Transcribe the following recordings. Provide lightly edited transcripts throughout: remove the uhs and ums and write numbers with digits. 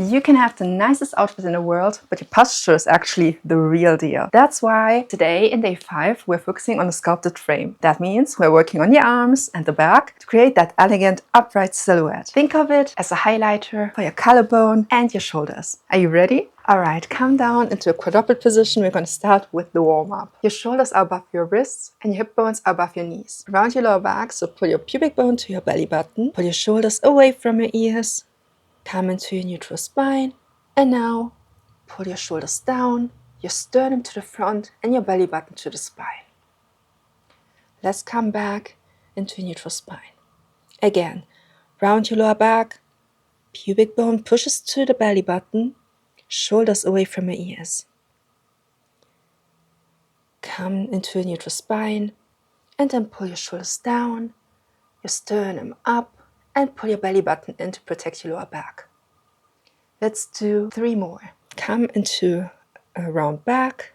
You can have the nicest outfit in the world, but your posture is actually the real deal. That's why today in day 5 we're focusing on the sculpted frame. That means we're working on your arms and the back to create that elegant upright silhouette. Think of it as a highlighter for your collarbone and your shoulders. Are you ready? Alright, come down into a quadruped position. We're going to start with the warm-up. Your shoulders are above your wrists and your hip bones are above your knees. Round your lower back, so pull your pubic bone to your belly button. Pull your shoulders away from your ears. Come into your neutral spine, and now pull your shoulders down, your sternum to the front and your belly button to the spine. Let's come back into neutral spine. Again, round your lower back, pubic bone pushes to the belly button, shoulders away from your ears. Come into a neutral spine, and then pull your shoulders down, your sternum up, and pull your belly button in to protect your lower back. Let's do 3 more. Come into a round back,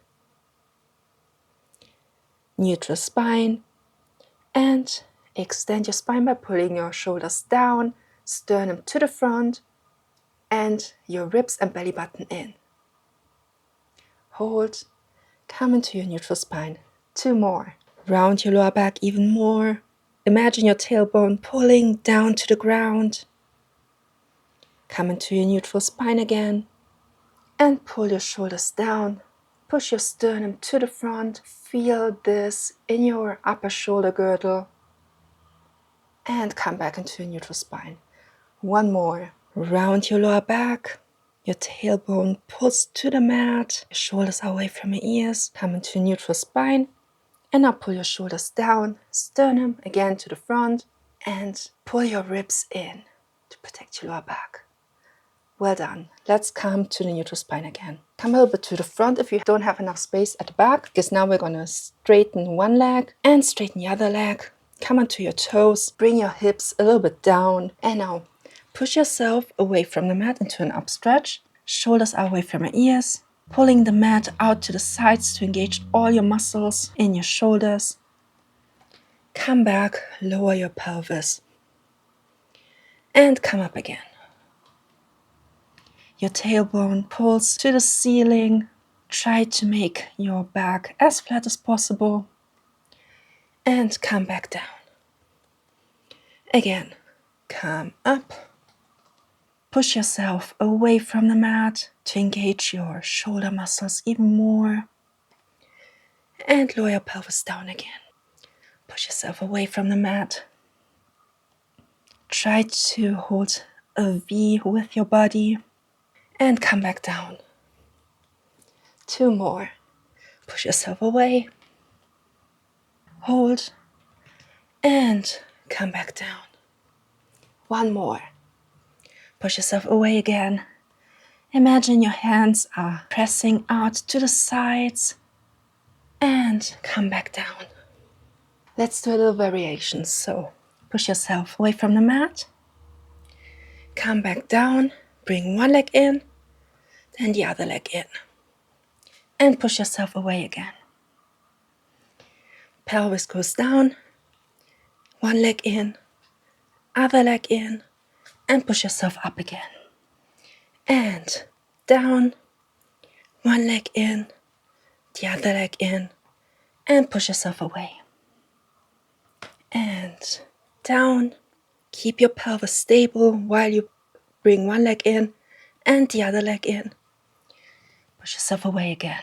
neutral spine, and extend your spine by pulling your shoulders down, sternum to the front, and your ribs and belly button in. Hold, come into your neutral spine. 2 more. Round your lower back even more. Imagine your tailbone pulling down to the ground. Come into your neutral spine again and pull your shoulders down. Push your sternum to the front. Feel this in your upper shoulder girdle. And come back into your neutral spine. 1 more. Round your lower back. Your tailbone pulls to the mat. Your shoulders are away from your ears. Come into neutral spine. And now pull your shoulders down, sternum again to the front, and pull your ribs in to protect your lower back. Well done. Let's come to the neutral spine again. Come a little bit to the front if you don't have enough space at the back, because now we're going to straighten one leg and straighten the other leg. Come onto your toes, bring your hips a little bit down, and now push yourself away from the mat into an up stretch. Shoulders are away from your ears. Pulling the mat out to the sides to engage all your muscles in your shoulders. Come back, lower your pelvis. And come up again. Your tailbone pulls to the ceiling. Try to make your back as flat as possible. And come back down. Again, come up. Push yourself away from the mat to engage your shoulder muscles even more. And lower your pelvis down again. Push yourself away from the mat. Try to hold a V with your body. And come back down. 2 more. Push yourself away. Hold. And come back down. 1 more. Push yourself away again. Imagine your hands are pressing out to the sides. And come back down. Let's do a little variation. So push yourself away from the mat. Come back down. Bring one leg in. Then the other leg in. And push yourself away again. Pelvis goes down. One leg in. Other leg in. And push yourself up again. And down. One leg in. The other leg in. And push yourself away. And down. Keep your pelvis stable while you bring one leg in and the other leg in. Push yourself away again.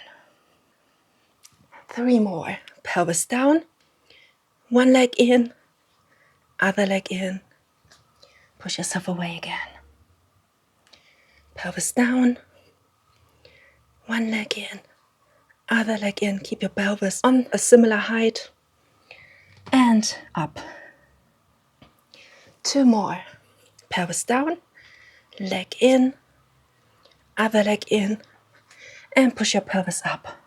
3 more. Pelvis down. One leg in. Other leg in. Push yourself away again. Pelvis down. One leg in. Other leg in. Keep your pelvis on a similar height. And up. 2 more. Pelvis down. Leg in. Other leg in. And push your pelvis up.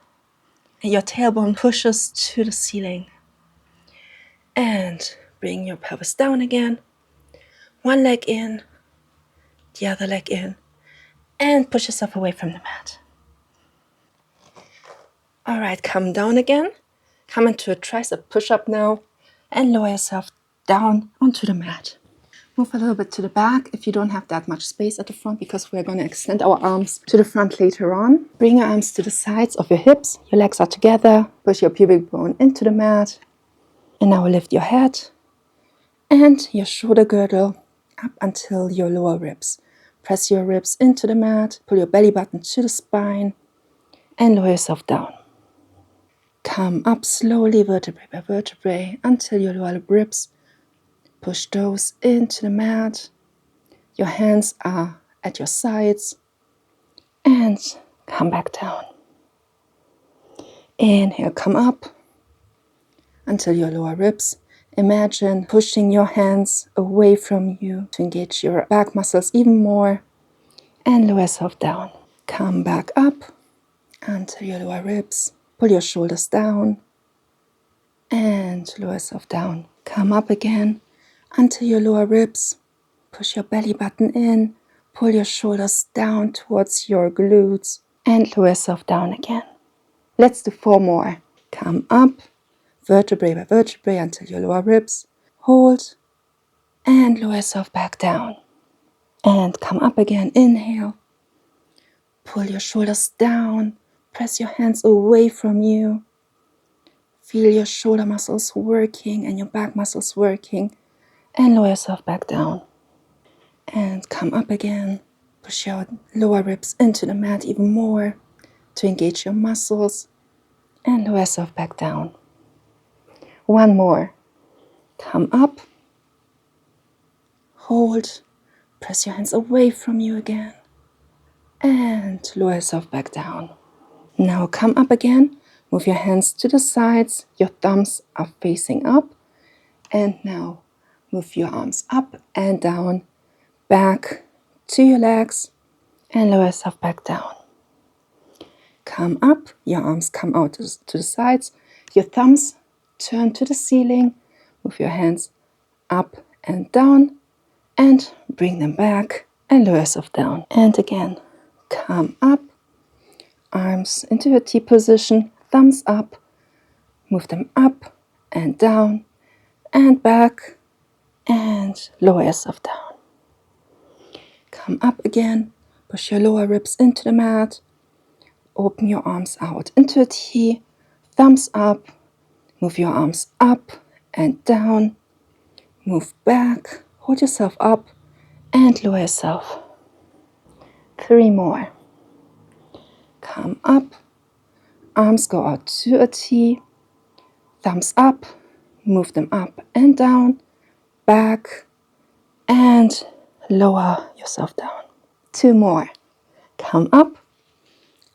And your tailbone pushes to the ceiling. And bring your pelvis down again. One leg in. The other leg in. And push yourself away from the mat. Alright, come down again. Come into a tricep push-up now. And lower yourself down onto the mat. Move a little bit to the back if you don't have that much space at the front, because we're going to extend our arms to the front later on. Bring your arms to the sides of your hips. Your legs are together. Push your pubic bone into the mat. And now lift your head and your shoulder girdle up until your lower ribs. Press your ribs into the mat. Pull your belly button to the spine and lower yourself down. Come up slowly, vertebrae by vertebrae, until your lower ribs. Push those into the mat. Your hands are at your sides. And come back down. Inhale, come up until your lower ribs. Imagine pushing your hands away from you to engage your back muscles even more. And lower yourself down. Come back up until your lower ribs. Pull your shoulders down. And lower yourself down. Come up again until your lower ribs. Push your belly button in. Pull your shoulders down towards your glutes. And lower yourself down again. Let's do 4 more. Come up, vertebrae by vertebrae until your lower ribs. Hold, and lower yourself back down. And come up again. Inhale. Pull your shoulders down. Press your hands away from you. Feel your shoulder muscles working and your back muscles working. And lower yourself back down. And come up again. Push your lower ribs into the mat even more to engage your muscles. And lower yourself back down. 1 more. Come up. Hold. Press your hands away from you again. And lower yourself back down. Now come up again. Move your hands to the sides. Your thumbs are facing up. And now move your arms up and down. Back to your legs. And lower yourself back down. Come up. Your arms come out to the sides. Your thumbs turn to the ceiling. Move your hands up and down. And bring them back and lower yourself down. And again, come up, arms into a T position, thumbs up, move them up and down and back and lower yourself down. Come up again, push your lower ribs into the mat, open your arms out into a T, thumbs up, move your arms up and down, move back, hold yourself up and lower yourself. 3 more. Come up, arms go out to a T, thumbs up, move them up and down, back, and lower yourself down. 2 more. Come up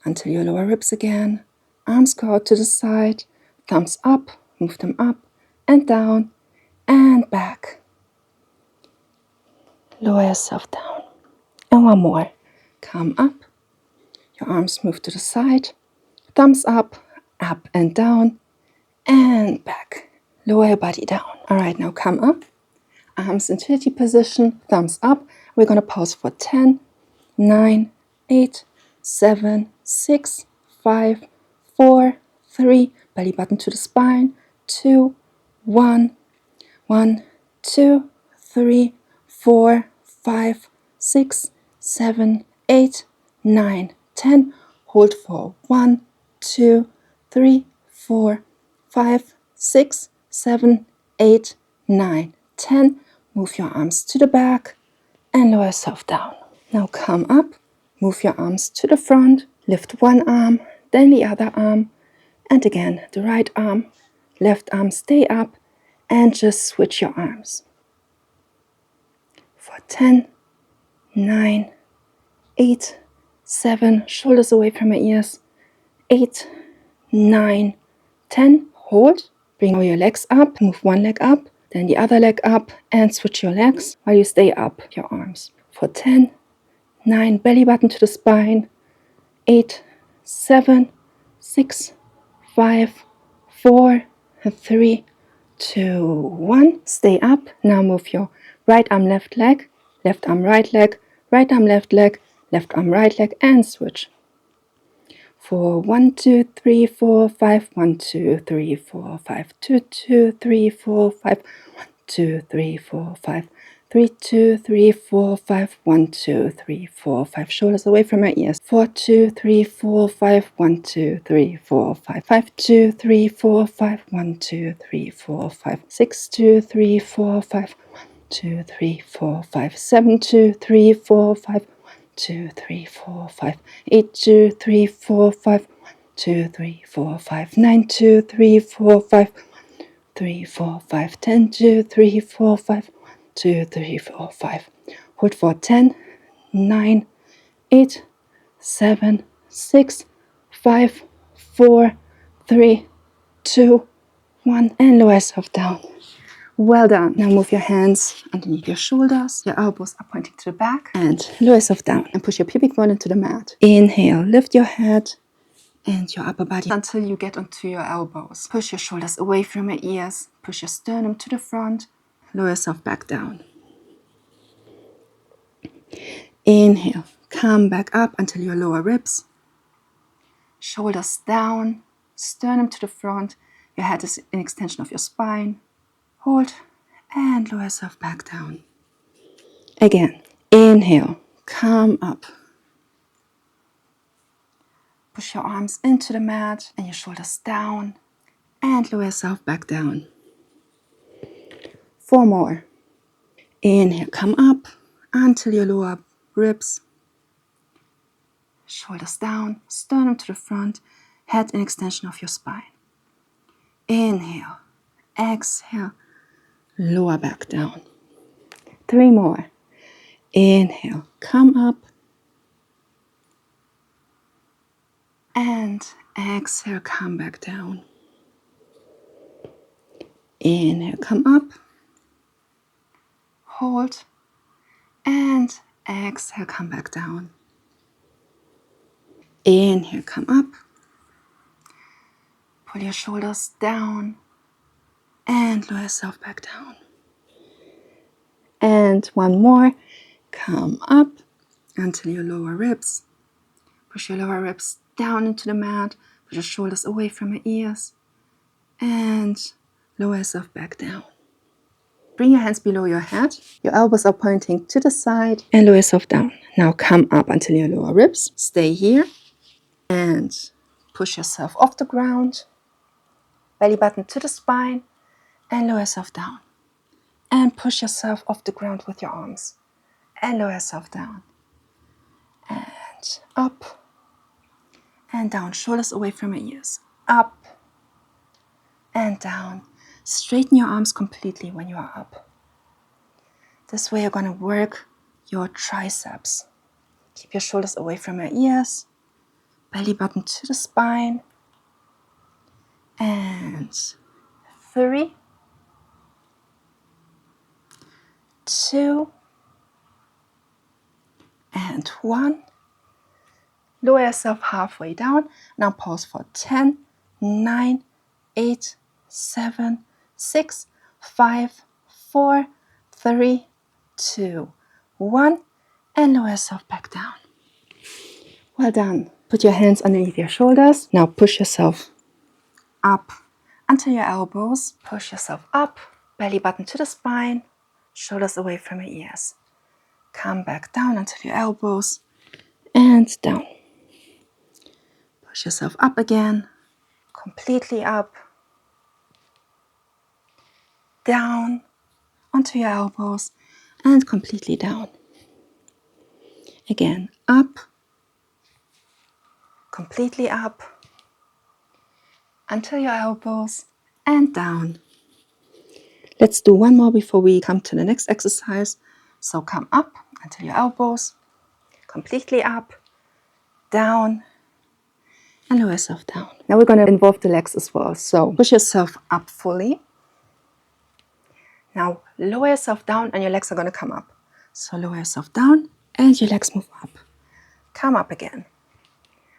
until your lower ribs again, arms go out to the side, thumbs up, move them up and down, and back. Lower yourself down. And 1 more. Come up, your arms move to the side, thumbs up and down, and back. Lower your body down. All right, now come up. Arms in T position, thumbs up. We're going to pause for 10, 9, 8, 7, 6, 5, 4, 3. Belly button to the spine. 2, 1, 1, 2, 3, 4, 5, 6, 7, 8, 9, 10. Hold for 1, 2, 3, 4, 5, 6, 7, 8, 9, 10. Move your arms to the back and lower yourself down. Now come up, move your arms to the front, lift one arm, then the other arm, and again the right arm, left arm stay up, and just switch your arms. For 10, 9, 8, 7, shoulders away from your ears, 8, 9, 10, hold, bring all your legs up, move one leg up, then the other leg up, and switch your legs while you stay up your arms. For 10, 9, belly button to the spine, 8, 7, 6, 5, 4, 3, 2, 1. Stay up. Now move your right arm, left leg, left arm, right leg, right arm, left leg, left arm, right leg, and switch. For 1, 2, 3, 4, 5, 1, 2, 3, 4, 5, 2, 2, 3, 4, 5, 1, 2, 3, 4, 5, 3, 2, 3, 4, 5. 1, 2, 3, 4, 5. Shoulders away from my ears. 4, 2, 3, 4, 5. 1, 2, 3, 4, 5. 5, 2, 3, 4, 5. 1, 2, 3, 4, 5. 6, 2, 3, 4, 5. 1, 2, 3, 4, 5. 7, 2, 3, 4, 5. 2, 3, 4, 5. 8, 2, 3, 4, 5. 2, 3, 4, 5. 9, 2, 3, 4, 5. 3, 4, 5. 10, 2, 3, 4, 5. 2, 3, 4, 5. Hold for 10, 9, 8, 7, 6, 5, 4, 3, 2, 1, and lower yourself down. Well done. Now move your hands underneath your shoulders. Your elbows are pointing to the back. And lower yourself down and push your pubic bone into the mat. Inhale, lift your head and your upper body until you get onto your elbows. Push your shoulders away from your ears. Push your sternum to the front. Lower yourself back down. Inhale, come back up until your lower ribs. Shoulders down, sternum to the front. Your head is an extension of your spine. Hold and lower yourself back down. Again, inhale, come up. Push your arms into the mat and your shoulders down and lower yourself back down. 4 more. Inhale, come up until your lower ribs. Shoulders down, sternum to the front, head an extension of your spine. Inhale, exhale, lower back down. 3 more. Inhale, come up. And exhale, come back down. Inhale, come up. Hold. And exhale, come back down. Inhale, come up. Pull your shoulders down. And lower yourself back down. And 1 more. Come up until your lower ribs. Push your lower ribs down into the mat. Push your shoulders away from your ears. And lower yourself back down. Bring your hands below your head. Your elbows are pointing to the side. And lower yourself down. Now come up until your lower ribs. Stay here. And push yourself off the ground. Belly button to the spine. And lower yourself down. And push yourself off the ground with your arms. And lower yourself down. And up. And down. Shoulders away from your ears. Up. And down. Straighten your arms completely when you are up. This way you're going to work your triceps. Keep your shoulders away from your ears. Belly button to the spine. And 3, 2, and 1. Lower yourself halfway down. Now pause for 10, 9, 8, 7, 6, 5, 4, 3, 2, 1. And lower yourself back down. Well done. Put your hands underneath your shoulders. Now push yourself up until your elbows. Push yourself up. Belly button to the spine. Shoulders away from your ears. Come back down until your elbows. And down. Push yourself up again. Completely up. Down onto your elbows. And completely down. Again, up. Completely up. Until your elbows. And down. Let's do 1 more before we come to the next exercise. So come up until your elbows. Completely up. Down. And lower yourself down. Now we're going to involve the legs as well. So push yourself up fully. Now lower yourself down and your legs are going to come up. So lower yourself down and your legs move up. Come up again.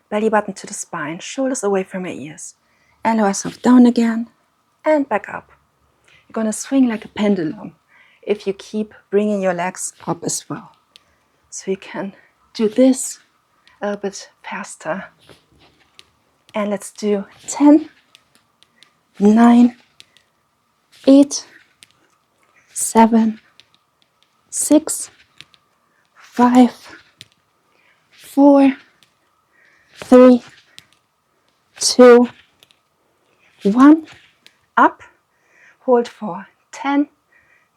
Belly button to the spine. Shoulders away from your ears. And lower yourself down again. And back up. You're going to swing like a pendulum if you keep bringing your legs up as well. So you can do this a little bit faster. And let's do 10, 9, 8, 7, 6, 5, 4, 3, 2, 1. Up. Hold for 10,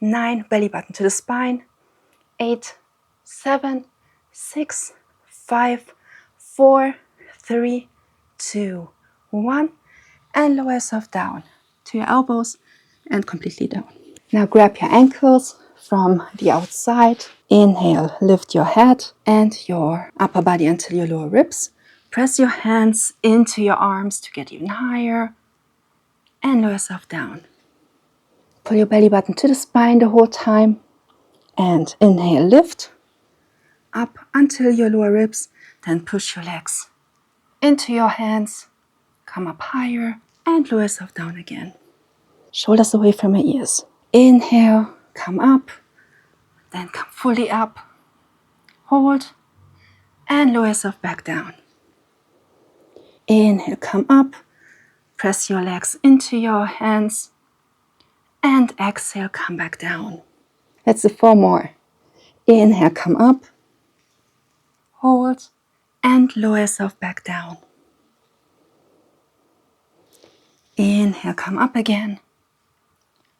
9, belly button to the spine. 8, 7, 6, 5, 4, 3, 2, 1. And lower yourself down to your elbows and completely down. Now grab your ankles from the outside. Inhale, lift your head and your upper body until your lower ribs. Press your hands into your arms to get even higher. And lower yourself down. Pull your belly button to the spine the whole time. And inhale, lift up until your lower ribs. Then push your legs into your hands. Come up higher and lower yourself down again. Shoulders away from your ears. Inhale, come up. Then come fully up. Hold. And lower yourself back down. Inhale, come up. Press your legs into your hands. And exhale, come back down. Let's do 4 more. Inhale, come up. Hold. And lower yourself back down. Inhale, come up again.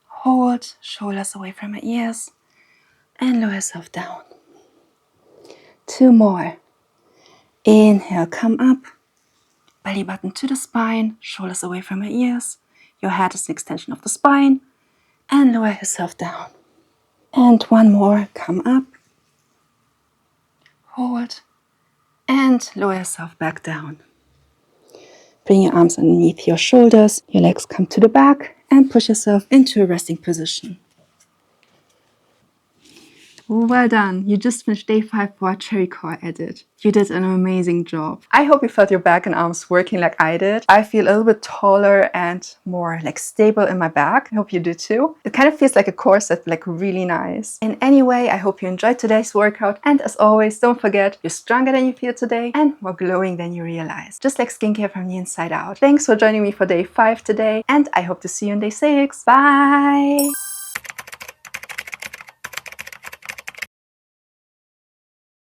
Hold, shoulders away from your ears. And lower yourself down. 2 more. Inhale, come up. Belly button to the spine, shoulders away from your ears. Your head is an extension of the spine. And lower yourself down. And 1 more, come up. Hold. And lower yourself back down. Bring your arms underneath your shoulders. Your legs come to the back. And push yourself into a resting position. Well done. You just finished day 5 for our CherriCore edit. You did an amazing job. I hope you felt your back and arms working like I did. I feel a little bit taller and more like stable in my back. I hope you do too. It kind of feels like a corset, like really nice. In any way, I hope you enjoyed today's workout. And as always, don't forget, you're stronger than you feel today and more glowing than you realize. Just like skincare from the inside out. Thanks for joining me for day 5 today. And I hope to see you on day 6. Bye!